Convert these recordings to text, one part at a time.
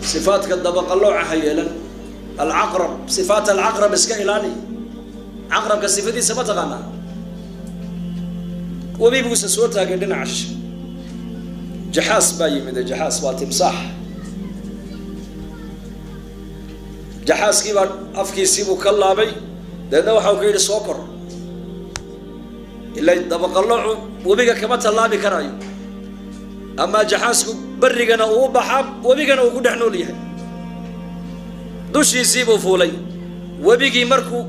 صفات كالدبق اللوعة حيلا العقرب صفات العقرب اسكا إلاني عقرب كالصفة دي سبت غانا وبيبوس سوتها قدنا عش جحاس باي من جحاس وتمساح جحاس كيف أفكي سيبو كلابي لأنه حوكيد سوكر إلا دبق اللوع وبيقى كما تلابي كرايو أما جحاسكو برقنا وبحاب وبيقنا وقود احنو ليه دوش يسيبو فولي وبيقي مركو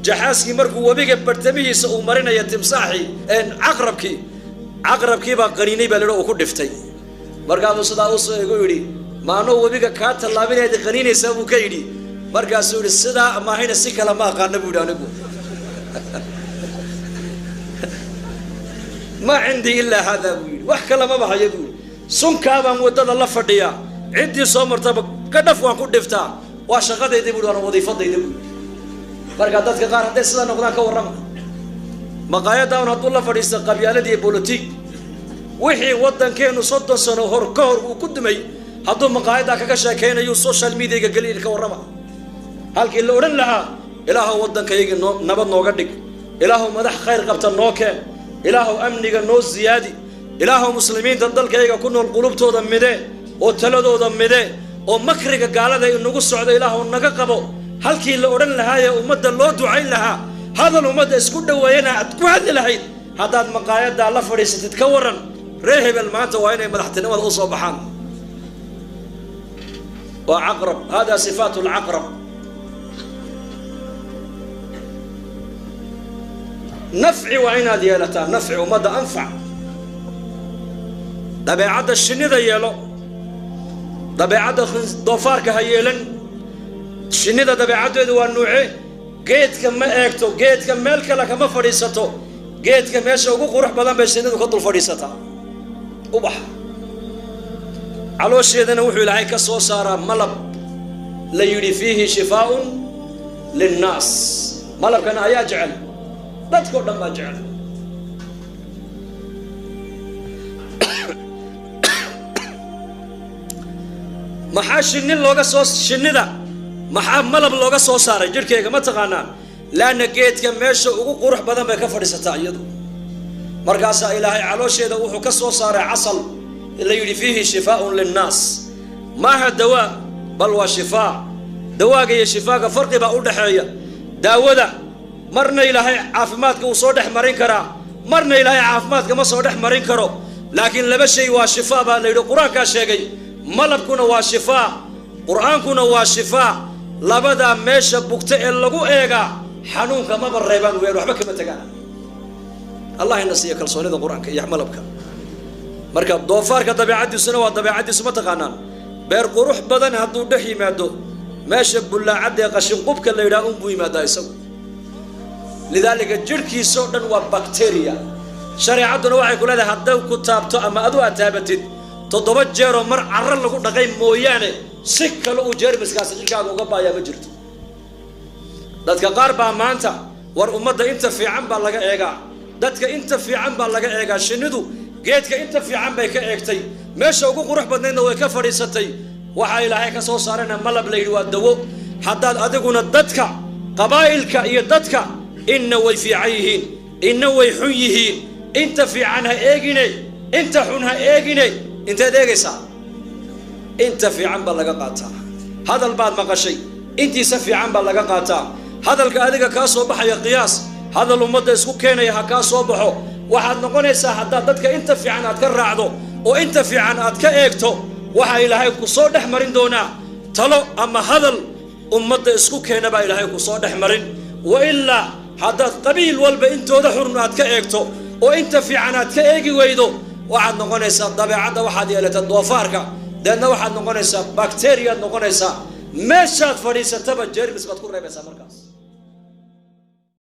جحاسكي مركو وبيقى برتميه سأو مرينا يتمساحي ان عقربكي با قريني بالرو وكو دفتي مركا صدا اوسو يقولي ما نو وبيقى كات اللابين يدي قريني سابو كيدي مركا سوري الصدا ما هنا سيكلا ما قانبو دانبو ما عندي إلا هذا بويل وحكى لما بحا يقول سن كابا مودد الله فرديا عندي صومر تبا كدف وان كود دفتا واشغاد يدبول وانا وظيفة يدبول فرقادات كقار هدي سلا نقضان كورم مقايا داون هدو الله فرديستا قبيالة دي بوليتيك وحي ودن كينو صدن سنو هور كهر وكدمي هدو مقايا دا كاكاشا كينا يو سوشال ميديا قليل كورم هالكي اللي ورن لها إلهو ودن كيغي نبض نوغدك إلهو مدح خير قبطا نوكي إلهو أمنيك النوز زيادي إلهو مسلمين تندلك إيقا كنو القلوب تو دمده وتلدو دمده ومكرك قال ذا النقص عدا إلهو النقاقبو هالكي اللي أورن لها يا أمد اللو دعين لها هذا الأمد اسكود وينا أتكوهد لهين هذا المقايد دا الله فريسة تتكورن ريهب المانتا وينا مدحتنا والأصوى بحان وعقرب هذا صفات العقرب نفع وعينا ديالتان نفع ومدى أنفع طبيعة الشنيدة يلو طبيعة ضفارك هيلن الشنيدة طبيعة دو النوعي قيد كما اكتو قيد كما ملكا كما فريستو قيد كما يشوقو قروح بدن بشنيدة وكتو الفريستا وبح على الشيء نوحي لعيك صوصارا ملب ليري فيه شفاء للناس ملب كان يجعل لا تقول لما جعل maxaa shinni looga soo shinnida maxaa malab looga soo saaray jirkeyga ma taqaanaan laana geedka meesha ugu qurux badan bay ka fadhiisataa iyadu markaas ilaahay caloosheeda wuxuu ka soo saaray casal ila yiri fihi shifaa'un linnaas ma ha dawa bal wa shifaa dawaaga iyo shifaaga farqi baa u dhaxeeya daawada marna ilaahay caafimaadka uu soo dhex marin karaa marna ilaahay caafimaadka ma soo dhex marin karo laakiin laba shay waa shifaa baa la yiri quraanka sheegay malabkuna waa shifaa quraankuna waa shifaa labada meesha bugta ee lagu eega xanuunka ma bareebaan weeyo waxba kama tagaan allah inasiya kalsoonida quraanka iyo malabka marka doofaarka dabiicadiisuna waa dabiicadiisu ma taqaanaan beer qurux badan haduu dhex yimaado meesha bullaacada qashin qubka la yiraahdo buu yimaadaa isagu lidaalika jirkiisu dhan waa bacteria shariicaduna waxay ku leedahay haddii ku taabto ama adu ataabatid toddoba jeer oo mar carra lagu dhaqay mooyaane si kale uu jeermiskaas jirkaaga uga baayaa ma jirto dadka qaar baa maanta war ummadda inta fiican baa laga eegaa dadka inta fiican baa laga eegaa shinnidu geedka inta fiican bay ka eegtay meesha ugu qurux badnaydna way ka fadhiisatay waxa ilaahay ka soo saarana malab la yiri waa dawo haddaad adiguna dadka qabaa'ilka iyo dadka inna way fiicayihiin inna way xun yihiin inta fiican ha eegine inta xun ha eegine انت ديغيسا انت في عن بلغا قاتا هذا البعض مقشي انت سفي عن بلغا قاتا هذا الكاديغا كاسو بخايا قياس هذا الامده اسكو كينيا ها كاسو بخو waxaad noqonaysaa hadda dadka inta fiican aad ka raacdo oo inta fiican aad ka eegto waxa ilaahay ku soo dhex marin doona talo ama hadal ummadda isku keenaba ilaahay ku soo dhex marin wa illa hadda qabiil walba intooda xurun aad ka eegto oo inta fiican aad ka eegi weydo waxaad noqonaysaa dabeecadda waxaad yeelataa doofaarka deedna waxaad noqonaysaa bakteeriyaad noqonaysaa meeshaad fadhiisataba jeermis baad ku reebaysaa markaas